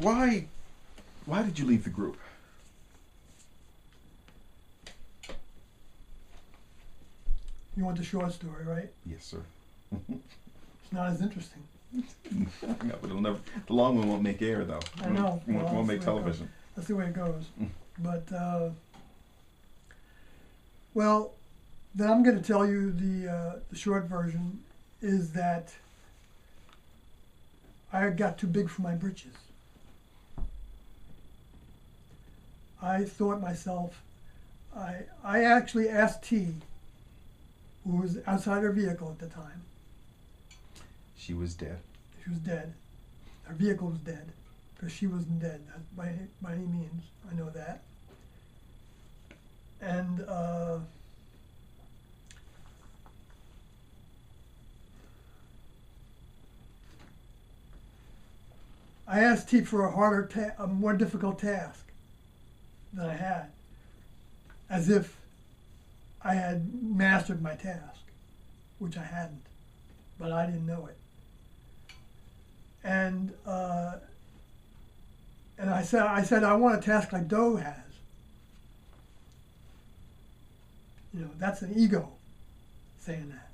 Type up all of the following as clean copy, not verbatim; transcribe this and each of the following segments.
Why did you leave the group? You want the short story, right? Yes, sir. It's not as interesting. No, but it'll never. The long one won't make air, though. I know. Won't make television. That's the way it goes. But well, then I'm going to tell you the short version is that I got too big for my britches. I thought myself. I actually asked T, who was outside her vehicle at the time. She was dead. She was dead. Her vehicle was dead, because she wasn't dead by any means. I know that. And I asked T for a more difficult task than I had, as if I had mastered my task, which I hadn't, but I didn't know it. And I said I want a task like Doe has. You know, that's an ego saying that.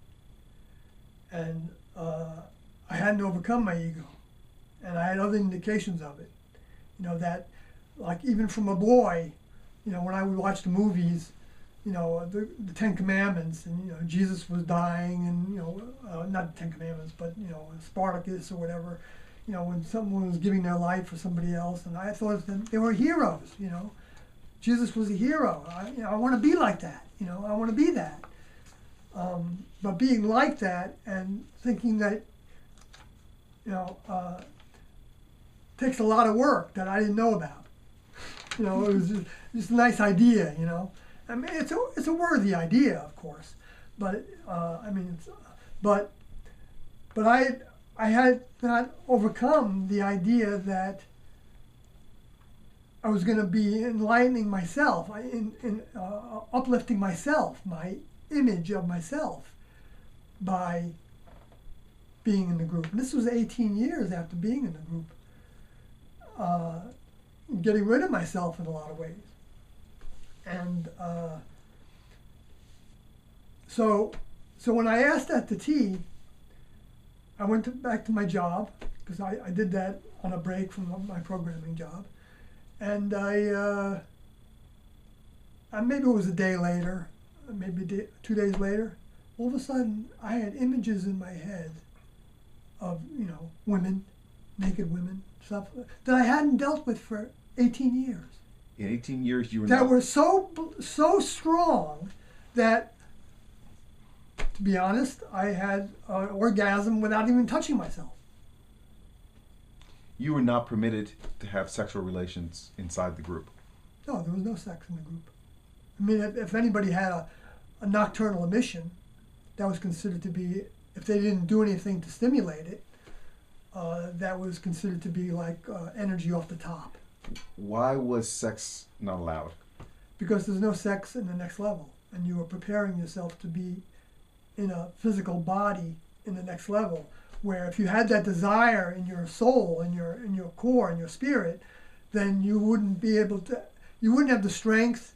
And I hadn't overcome my ego, and I had other indications of it. You know, that, like, even from a boy, you know, when I would watch the movies, you know, the Ten Commandments, and, you know, Jesus was dying, and, you know, not the Ten Commandments, but, you know, Spartacus or whatever, you know, when someone was giving their life for somebody else, and I thought that they were heroes, you know. Jesus was a hero. I want to be like that, you know, I want to be that. But being like that and thinking that, you know, takes a lot of work that I didn't know about. You know, it was just a nice idea, you know. I mean, it's a worthy idea, of course, but I mean, but I had not overcome the idea that I was going to be enlightening myself, uplifting myself, my image of myself, by being in the group. And this was 18 years after being in the group, getting rid of myself in a lot of ways. And so when I asked that to T, I went back to my job, because I did that on a break from my programming job. And maybe it was a day later, maybe 2 days later, all of a sudden I had images in my head of, you know, women, naked women, stuff that I hadn't dealt with for 18 years. In 18 years, you were that were so strong that, to be honest, I had an orgasm without even touching myself. You were not permitted to have sexual relations inside the group. No, there was no sex in the group. I mean, if anybody had a nocturnal emission, that was considered to be, if they didn't do anything to stimulate it, that was considered to be like energy off the top. Why was sex not allowed? Because there's no sex in the next level, and you are preparing yourself to be in a physical body in the next level, where if you had that desire in your soul, in your core, in your spirit, then you wouldn't be able to, you wouldn't have the strength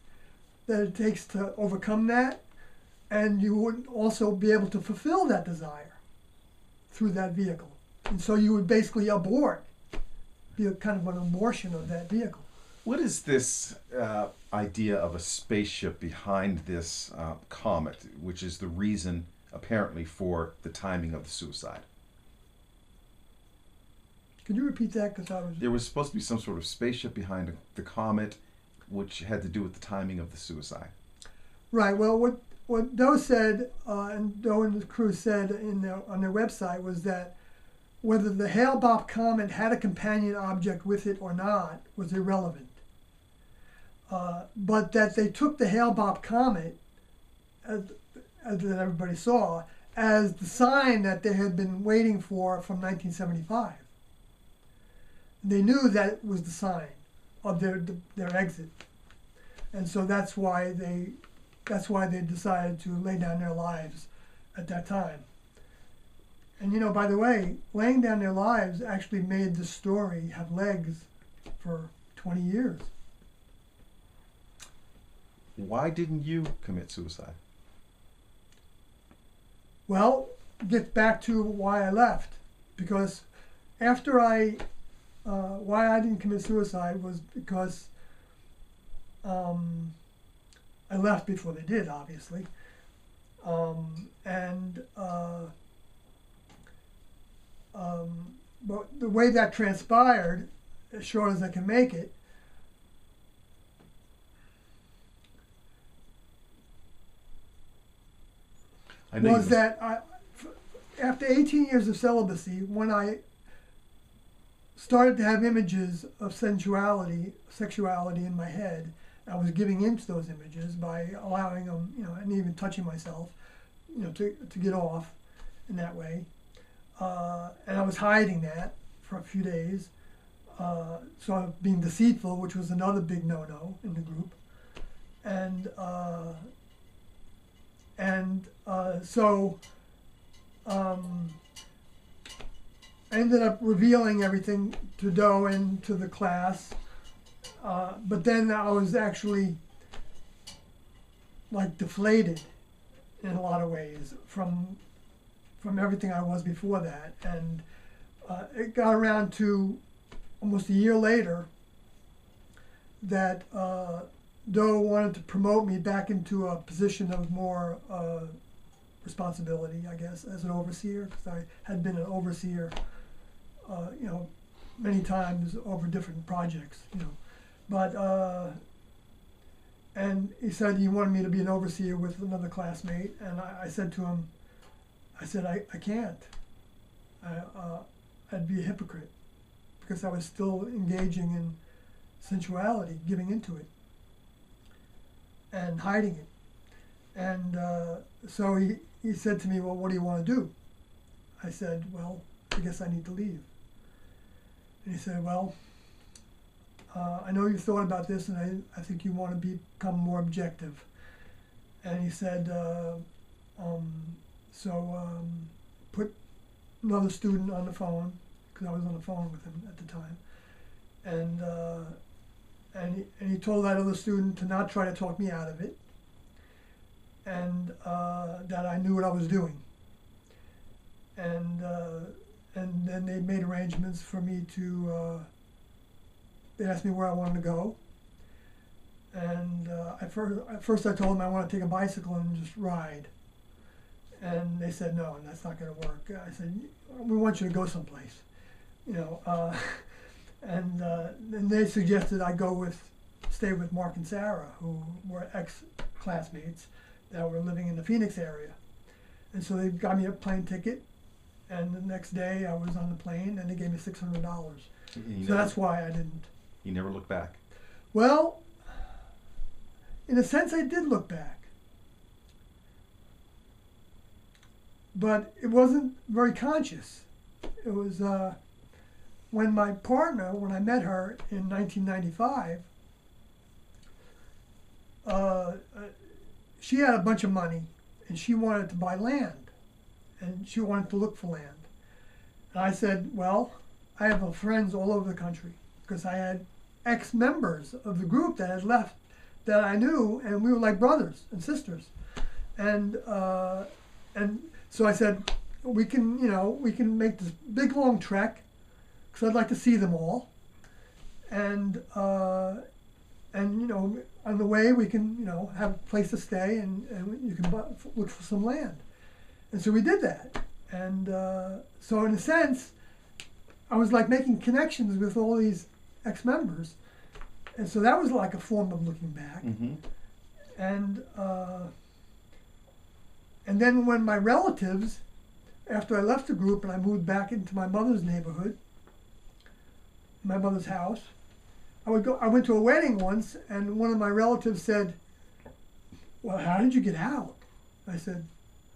that it takes to overcome that, and you wouldn't also be able to fulfill that desire through that vehicle. And so you would basically abort, be a kind of an abortion of that vehicle. What is this idea of a spaceship behind this comet, which is the reason, apparently, for the timing of the suicide? Could you repeat that? There was supposed to be some sort of spaceship behind the comet, which had to do with the timing of the suicide. Right. Well, what Doe said, and Doe and the crew said on their website, was that whether the Hale-Bopp comet had a companion object with it or not was irrelevant. But that they took the Hale-Bopp comet, as everybody saw, as the sign that they had been waiting for from 1975. They knew that was the sign of their exit, and so that's why they decided to lay down their lives at that time. And, you know, by the way, laying down their lives actually made the story have legs for 20 years. Why didn't you commit suicide? Well, get back to why I left, because after why I didn't commit suicide was because I left before they did, obviously, but the way that transpired, as short as I can make it, was that after 18 years of celibacy, when I started to have images of sexuality in my head, I was giving into those images by allowing them, and even touching myself, to get off in that way. And I was hiding that for a few days. So I was being deceitful, which was another big no-no in the group. So I ended up revealing everything to Doe and to the class, but then I was actually like deflated in a lot of ways from everything I was before that, and it got around to almost a year later that Doe wanted to promote me back into a position of more responsibility, I guess, as an overseer, because I had been an overseer, many times over different projects, But and he said he wanted me to be an overseer with another classmate, and I said to him, I can't. I'd be a hypocrite, because I was still engaging in sensuality, giving into it, and hiding it. And so he said to me, well, what do you want to do? I said, well, I guess I need to leave. And he said, well, I know you've thought about this, and I think you want to become more objective. And he said, put another student on the phone, because I was on the phone with him at the time. And he told that other student to not try to talk me out of it, and that I knew what I was doing. And then they made arrangements for me to, they asked me where I wanted to go. And at first I told them I want to take a bicycle and just ride. And they said, no, that's not going to work. I said, we want you to go someplace. And then they suggested I stay with Mark and Sarah, who were ex-classmates that were living in the Phoenix area. And so they got me a plane ticket, and the next day I was on the plane, and they gave me $600. So that's why I didn't. You never looked back? Well, in a sense I did look back. But it wasn't very conscious. It was when my partner, when I met her in 1995, she had a bunch of money, and she wanted to buy land, and she wanted to look for land. And I said, well, I have friends all over the country, because I had ex-members of the group that had left that I knew, and we were like brothers and sisters. And so I said, we can make this big long trek, because I'd like to see them all. And on the way we can, have a place to stay, and you can look for some land. And so we did that. And so in a sense, I was like making connections with all these ex-members. And so that was like a form of looking back. Mm-hmm. And then when my relatives, after I left the group and I moved back into my mother's neighborhood, my mother's house, I went to a wedding once, and one of my relatives said, well, how did you get out? I said,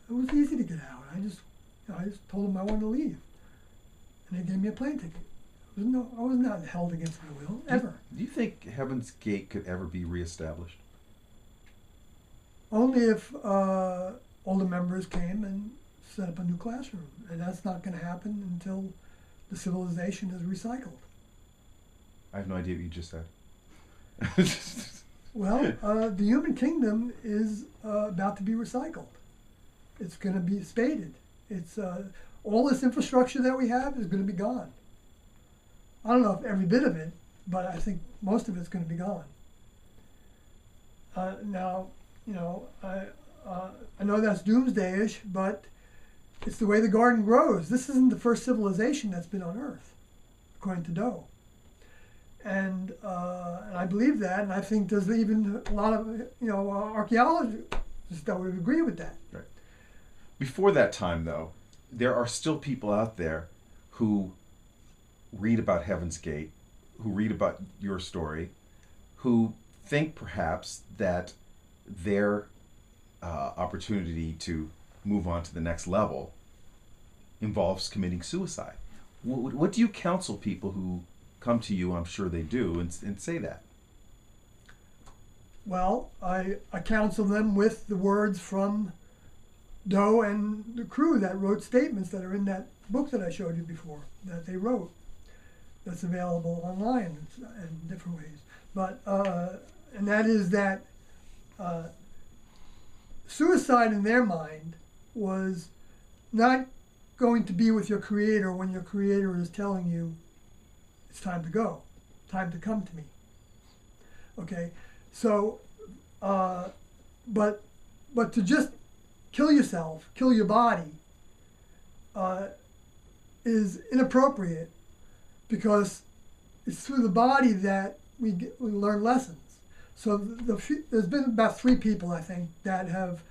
it was easy to get out. I just told them I wanted to leave. And they gave me a plane ticket. I was not held against my will, ever. Do you think Heaven's Gate could ever be reestablished? Only if older members came and set up a new classroom. And that's not going to happen until the civilization is recycled. I have no idea what you just said. Well, the human kingdom is about to be recycled. It's going to be spaded. It's all this infrastructure that we have is going to be gone. I don't know if every bit of it, but I think most of it's going to be gone. Now, you know, I know that's doomsday-ish, but it's the way the garden grows. This isn't the first civilization that's been on Earth, according to Doe. And I believe that, and I think there's even a lot of archaeologists that would agree with that. Right. Before that time, though, there are still people out there who read about Heaven's Gate, who read about your story, who think perhaps that their opportunity to move on to the next level involves committing suicide. What do you counsel people who come to you, I'm sure they do, and say that? Well, I counsel them with the words from Doe and the crew that wrote statements that are in that book that I showed you before, that they wrote, that's available online in different ways. But, and that is that suicide in their mind was not going to be with your Creator when your Creator is telling you it's time to go, time to come to me. Okay, so, but to just kill yourself, kill your body, is inappropriate, because it's through the body that we learn lessons. So there's been about 3 people, I think, that have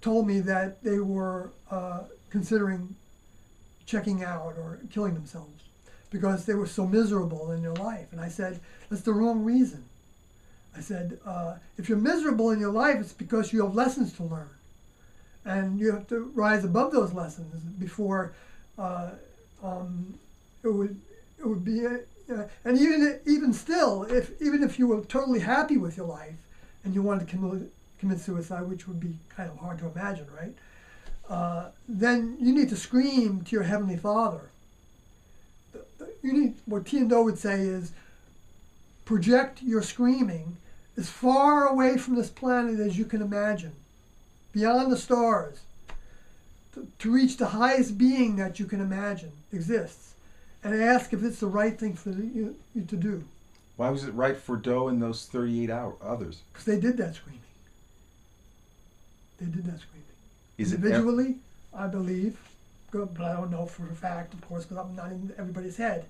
told me that they were considering checking out or killing themselves because they were so miserable in their life. And I said, that's the wrong reason. I said, if you're miserable in your life, it's because you have lessons to learn. And you have to rise above those lessons before it would be, and even still, even if you were totally happy with your life and you wanted to commit suicide, which would be kind of hard to imagine, right? Then you need to scream to your Heavenly Father. What T and Doe would say is, project your screaming as far away from this planet as you can imagine, beyond the stars, to reach the highest being that you can imagine exists, and ask if it's the right thing for you to do. Why was it right for Doe and those 38 others? Because they did that screaming. They did that screaming. Is individually, I believe, but I don't know for a fact, of course, because I'm not in everybody's head.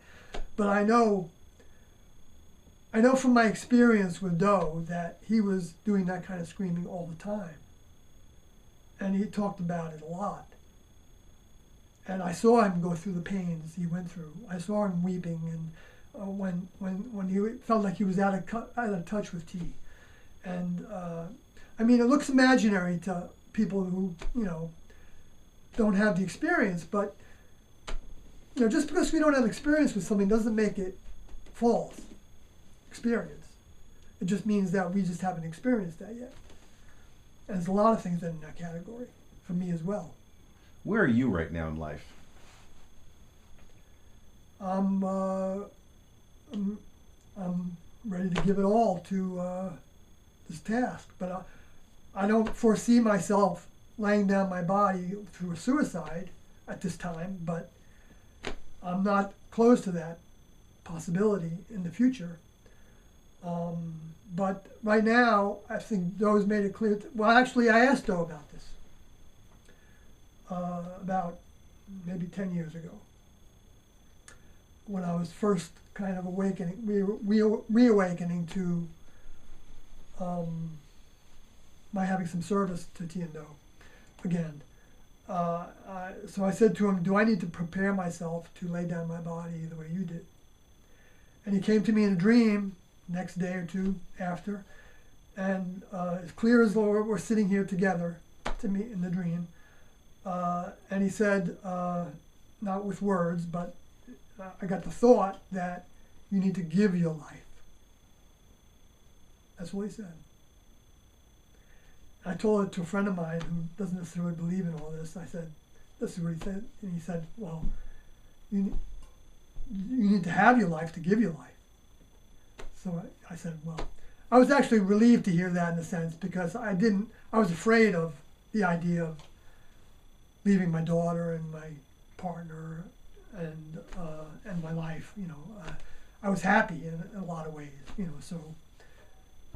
But I know from my experience with Doe that he was doing that kind of screaming all the time. And he talked about it a lot. And I saw him go through the pains he went through. I saw him weeping, and when he felt like he was out of touch with T. And I mean, it looks imaginary to people who don't have the experience, but just because we don't have experience with something doesn't make it false experience. It just means that we just haven't experienced that yet. And there's a lot of things in that category for me as well. Where are you right now in life? I'm ready to give it all to this task, but I don't foresee myself laying down my body through a suicide at this time, but I'm not close to that possibility in the future. But right now, I think Doe's made it clear. Well, actually, I asked Doe about this about maybe 10 years ago, when I was first kind of reawakening to my having some service to T and Doe again. So I said to him, do I need to prepare myself to lay down my body the way you did? And he came to me in a dream next day or two after, and as clear as though we're sitting here together to me in the dream, and he said, not with words, but I got the thought that you need to give your life. That's what he said. I told it to a friend of mine who doesn't necessarily believe in all this. I said, this is what he said. And he said, well, you need to have your life to give your life. So I said, well, I was actually relieved to hear that in a sense, because I was afraid of the idea of leaving my daughter and my partner and my life. I was happy in a lot of ways. So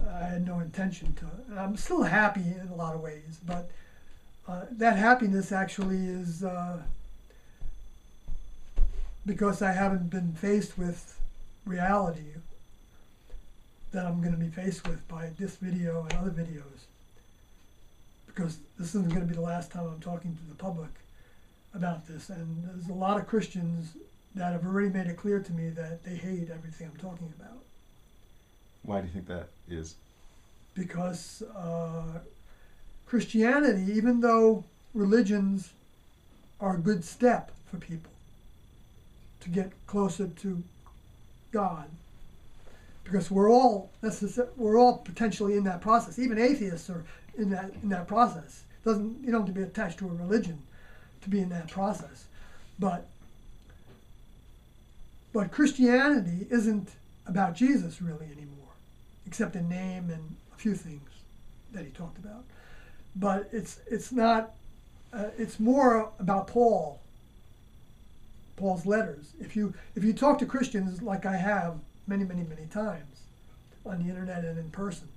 I had no intention to. And I'm still happy in a lot of ways, but that happiness actually is because I haven't been faced with reality that I'm going to be faced with by this video and other videos. Because this isn't going to be the last time I'm talking to the public about this. And there's a lot of Christians that have already made it clear to me that they hate everything I'm talking about. Why do you think that is? Because Christianity, even though religions are a good step for people to get closer to God, because we're all potentially in that process. Even atheists are in that process. You don't have to be attached to a religion to be in that process. But Christianity isn't about Jesus really anymore, except in name and a few things that he talked about. But it's not. It's more about Paul's letters. If you talk to Christians like I have many times on the internet and in person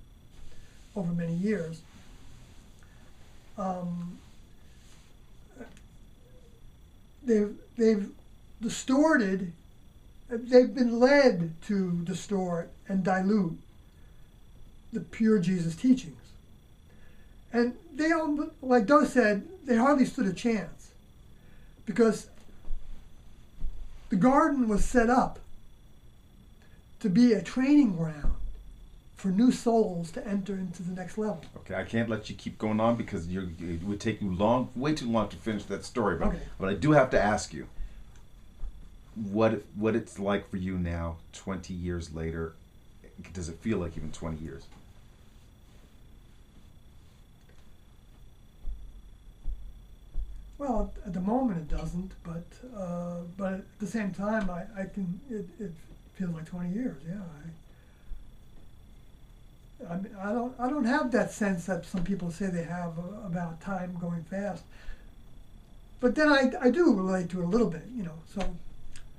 over many years, they've distorted. They've been led to distort and dilute the pure Jesus teachings. And they, like Doe said, they hardly stood a chance, because the garden was set up to be a training ground for new souls to enter into the next level. Okay, I can't let you keep going on because it would take you way too long to finish that story. But, Okay. But I do have to ask you, what it's like for you now, 20 years later. Does it feel like even 20 years? Well, at the moment it doesn't, but at the same time, I can. It feels like 20 years. Yeah. I mean, I don't have that sense that some people say they have about time going fast. But then I do relate to it a little bit, So,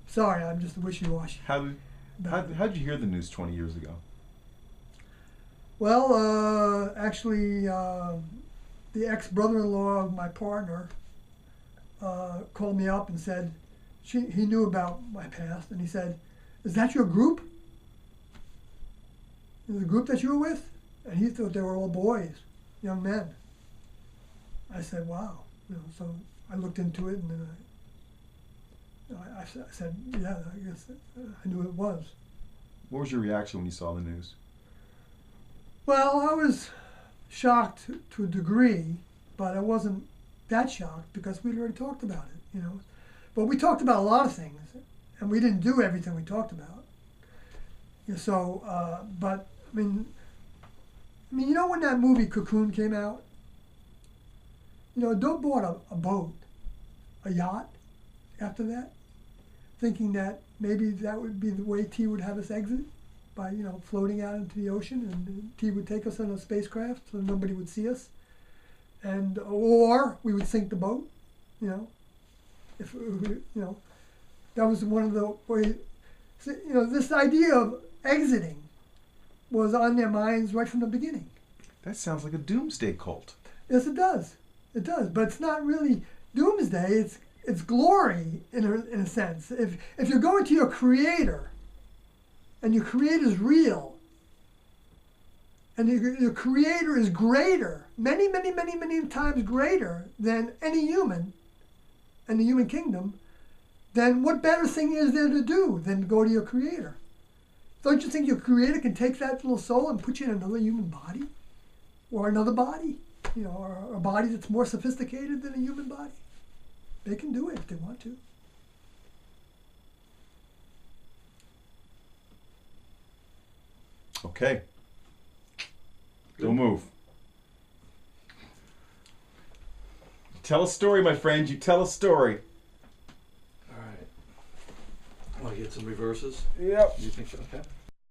sorry, I'm just wishy-washy. How did you hear the news 20 years ago? Well, actually, the ex-brother-in-law of my partner called me up and said he knew about my past, and he said, "Is that your group? The group that you were with?" And he thought they were all boys, young men. I said, "Wow." So I looked into it, and then I said, "Yeah, I guess I knew it was." What was your reaction when you saw the news? Well, I was shocked to a degree, but I wasn't that shocked because we'd already talked about it, But we talked about a lot of things, and we didn't do everything we talked about. So, but I mean, when that movie Cocoon came out, Doe bought a boat, a yacht, after that, thinking that maybe that would be the way T would have us exit, by floating out into the ocean, and T would take us on a spacecraft so nobody would see us, or we would sink the boat, if that was one of the ways. This idea of exiting was on their minds right from the beginning. That sounds like a doomsday cult. Yes, it does. It does, but it's not really doomsday. It's glory in a sense. If you're going to your Creator, and your Creator is real, and your Creator is greater, many times greater than any human and the human kingdom, then what better thing is there to do than go to your Creator? Don't you think your Creator can take that little soul and put you in another human body? Or another body? Or a body that's more sophisticated than a human body? They can do it if they want to. Okay. Don't move. Tell a story, my friend. You tell a story. All right. Want to get some reverses? Yep. You think so? Okay.